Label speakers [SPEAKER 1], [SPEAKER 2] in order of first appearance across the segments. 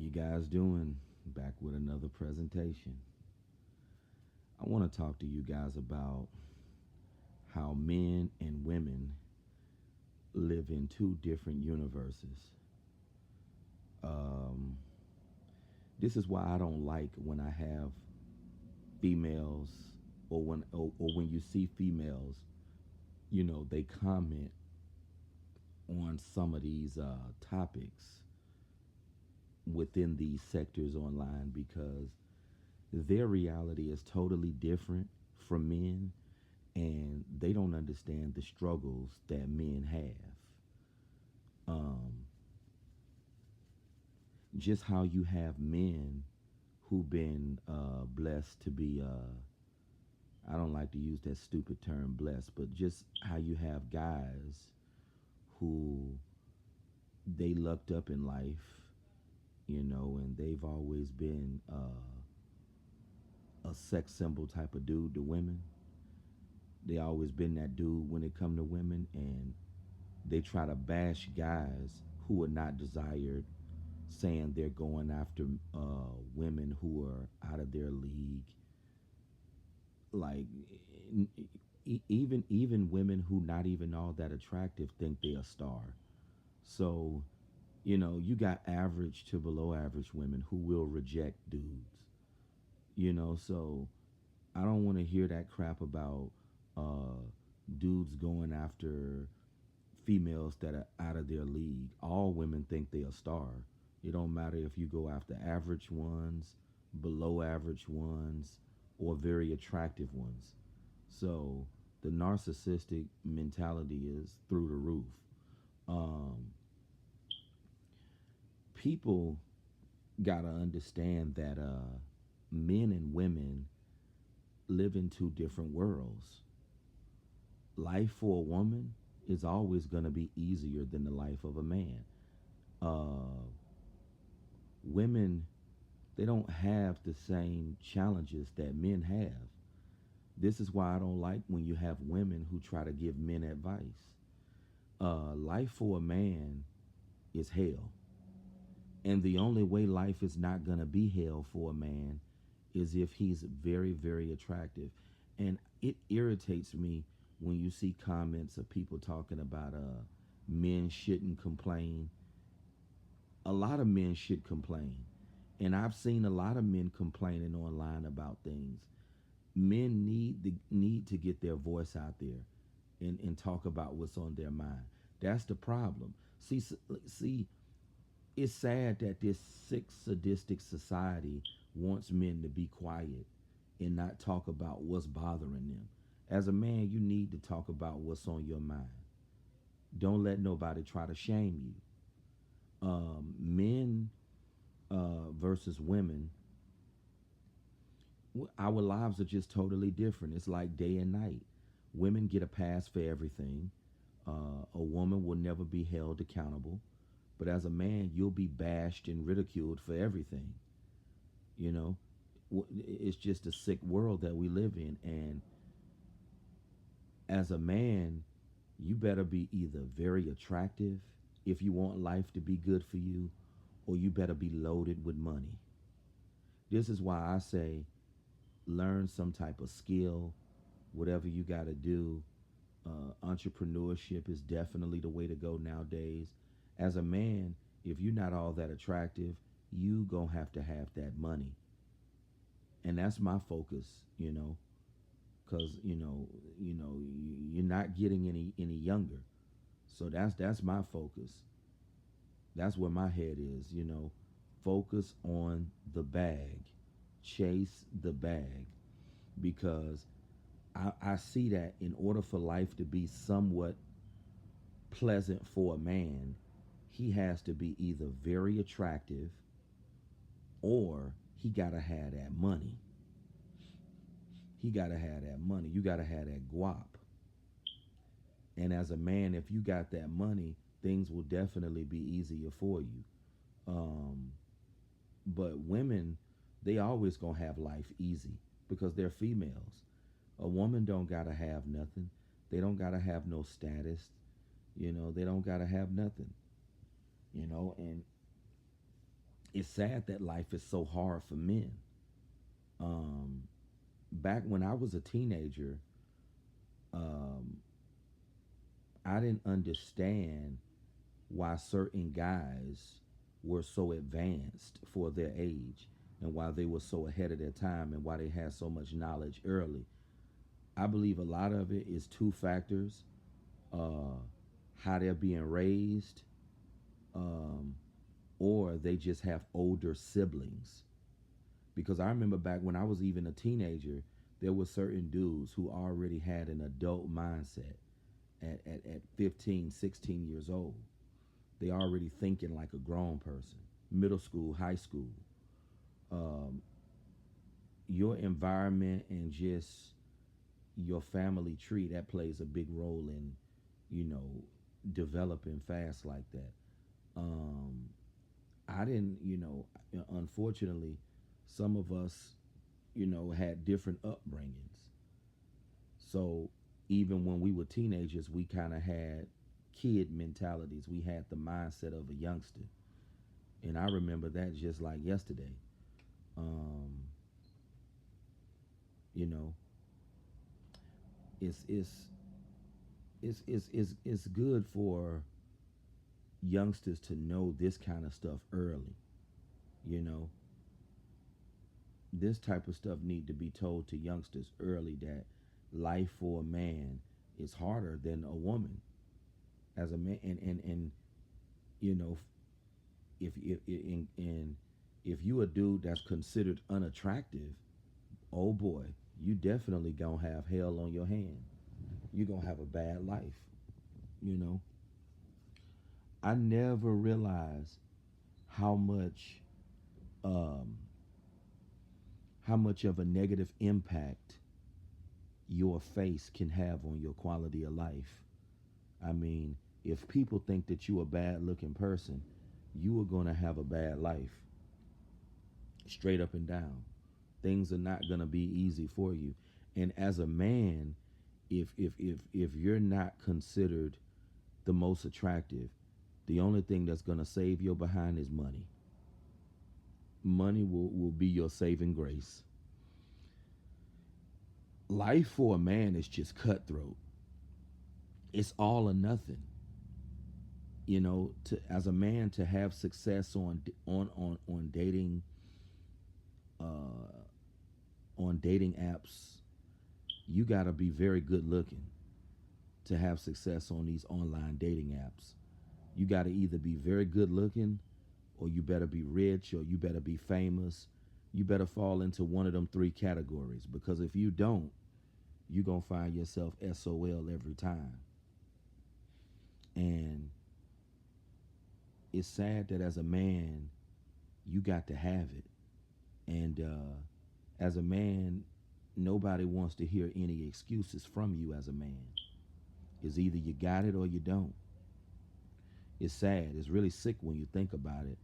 [SPEAKER 1] you guys doing? Back with another presentation. I want to talk to you guys about how men and women live in two different universes. Um, this is why I don't like when I have females or when you see females, they comment on some of these topics within these sectors online because their reality is totally different from men and they don't understand the struggles that men have. Um, just how you have men who've been blessed to be, I don't like to use that stupid term blessed, but just how you have guys who they lucked up in life, and they've always been a sex symbol type of dude to women. They always been that dude when it come to women, and they try to bash guys who are not desired, saying they're going after women who are out of their league. Like even women who not even all that attractive think they're a star. So you got average to below average women who will reject dudes. So I don't want to hear that crap about uh, dudes going after females that are out of their league. All women think they're a star. It don't matter if you go after average ones, below average ones, or very attractive ones. So the narcissistic mentality is through the roof. Um, People gotta understand that men and women live in two different worlds. Life for a woman is always gonna be easier than the life of a man. Uh, Women, they don't have the same challenges that men have. This is why I don't like when you have women who try to give men advice. Life for a man is hell. And the only way life is not going to be hell for a man is if he's very, very attractive. And it irritates me when you see comments of people talking about men shouldn't complain. A lot of men should complain. And I've seen a lot of men complaining online about things. Men need to get their voice out there and talk about what's on their mind. That's the problem. See, it's sad that this sick, sadistic society wants men to be quiet and not talk about what's bothering them. As a man, you need to talk about what's on your mind. Don't let nobody try to shame you. Men versus women, our lives are just totally different. It's like day and night. Women get a pass for everything. A woman will never be held accountable. But as a man, you'll be bashed and ridiculed for everything. You know, it's just a sick world that we live in. And as a man, you better be either very attractive if you want life to be good for you, or you better be loaded with money. This is why I say learn some type of skill, whatever you got to do. Entrepreneurship is definitely the way to go nowadays. As a man, if you're not all that attractive, you gonna have that money, and that's my focus. Because you're not getting any younger, so that's my focus. That's where my head is. Focus on the bag, chase the bag, because I see that in order for life to be somewhat pleasant for a man, he has to be either very attractive or he got to have that money. He got to have that money. You got to have that guap. And as a man, if you got that money, things will definitely be easier for you. Um, but women, they always gonna have life easy because they're females. A woman don't gotta have nothing. They don't gotta have no status. They don't gotta have nothing. And It's sad that life is so hard for men. Um, Back when I was a teenager, um, I didn't understand why certain guys were so advanced for their age and why they were so ahead of their time and why they had so much knowledge early. I believe a lot of it is two factors: uh, how they're being raised, um, or they just have older siblings. Because I remember back when I was even a teenager, there were certain dudes who already had an adult mindset at 15, 16 years old. They already thinking like a grown person. Middle school, high school. Um, your environment and just your family tree, that plays a big role in, you know, developing fast like that. Um, I didn't, unfortunately, some of us, had different upbringings. So even when we were teenagers, we kind of had kid mentalities. We had the mindset of a youngster. And I remember that just like yesterday. Um, you know, it's it's it's good for youngsters to know this kind of stuff early. You know, this type of stuff need to be told to youngsters early that life for a man is harder than a woman as a man, and you know, and if you a dude that's considered unattractive, oh boy, you definitely gonna have hell on your hand. You're gonna have a bad life. You know, I never realized how much um, how much of a negative impact your face can have on your quality of life. I mean, if people think that you a bad looking person, you are gonna have a bad life, straight up and down. Things are not gonna be easy for you. And as a man, if you're not considered the most attractive, the only thing that's gonna save your behind is money. Money will be your saving grace. Life for a man is just cutthroat. It's all or nothing. To as a man to have success on uh, dating apps, you got to be very good looking to have success on these online dating apps. You got to either be very good looking, or you better be rich, or you better be famous. You better fall into one of them three categories, because if you don't, you're going to find yourself SOL every time. And it's sad that as a man, you got to have it. And as a man, nobody wants to hear any excuses from you as a man. It's either you got it or you don't. It's sad. It's really sick when you think about it.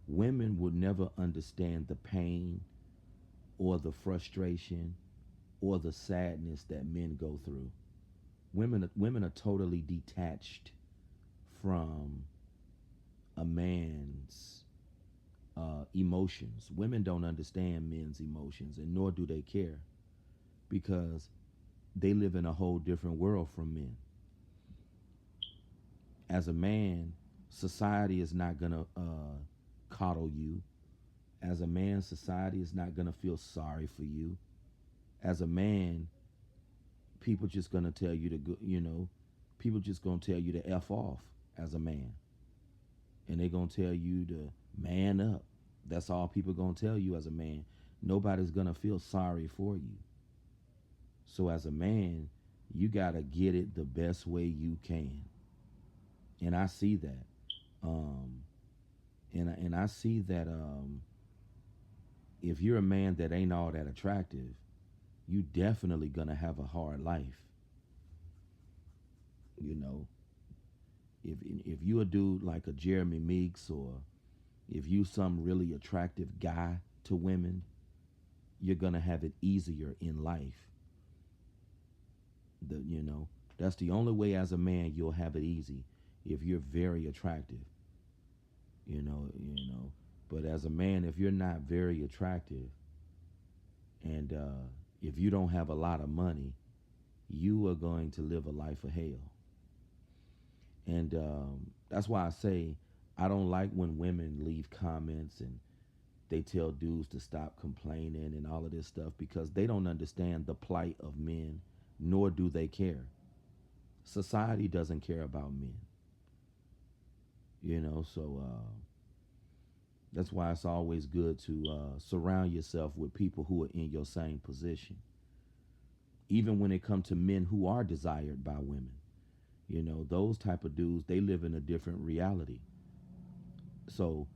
[SPEAKER 1] Women would never understand the pain or the frustration or the sadness that men go through. Women are totally detached from a man's emotions. Women don't understand men's emotions, and nor do they care, because they live in a whole different world from men. As a man, society is not gonna coddle you. As a man, society is not gonna feel sorry for you. As a man, people just gonna tell you to go. People just gonna tell you to f off as a man, and they gonna tell you to man up. That's all people gonna tell you as a man. Nobody's gonna feel sorry for you. So as a man, you gotta get it the best way you can, and I see that. Um, and I see that if you're a man that ain't all that attractive, you definitely gonna have a hard life. You know, if you a dude like a Jeremy Meeks, or if you some really attractive guy to women, you're gonna have it easier in life. The you know that's the only way as a man you'll have it easy, if you're very attractive. You know. But as a man, if you're not very attractive and if you don't have a lot of money, you are going to live a life of hell. And that's why I say I don't like when women leave comments and they tell dudes to stop complaining and all of this stuff because they don't understand the plight of men, nor do they care. Society doesn't care about men, so that's why it's always good to surround yourself with people who are in your same position. Even when it comes to men who are desired by women, those type of dudes, they live in a different reality. So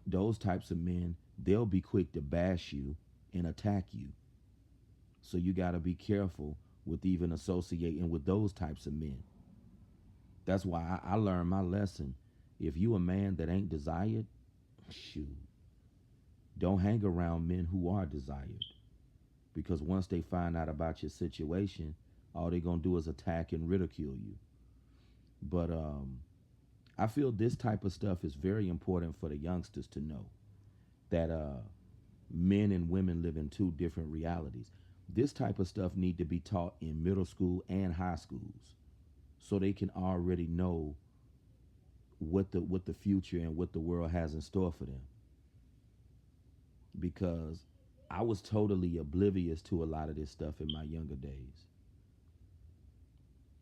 [SPEAKER 1] those types of men, they'll be quick to bash you and attack you. So you got to be careful with even associating with those types of men. That's why I learned my lesson. If you a man that ain't desired, shoot, don't hang around men who are desired. Because once they find out about your situation, all they're going to do is attack and ridicule you. But I feel this type of stuff is very important for the youngsters to know that men and women live in two different realities. This type of stuff need to be taught in middle school and high schools so they can already know what the future and what the world has in store for them. Because I was totally oblivious to a lot of this stuff in my younger days.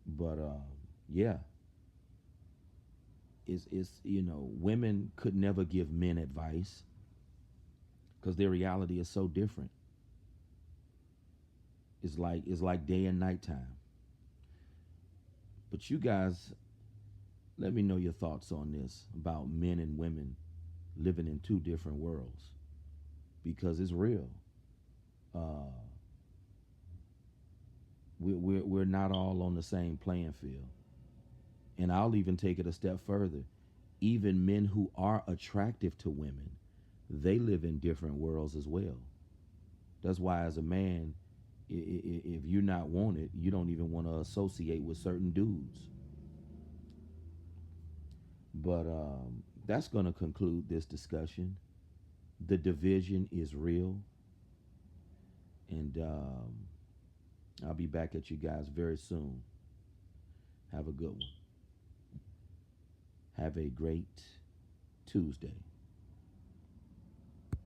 [SPEAKER 1] But yeah, it's women could never give men advice because their reality is so different. It's like day and night time. But you guys, let me know your thoughts on this about men and women living in two different worlds because it's real. Uh, we're not all on the same playing field. And I'll even take it a step further. Even men who are attractive to women, they live in different worlds as well. That's why, as a man, if you're not wanted, you don't even want to associate with certain dudes. But that's going to conclude this discussion. The division is real, and I'll be back at you guys very soon. Have a good one. Have a great Tuesday.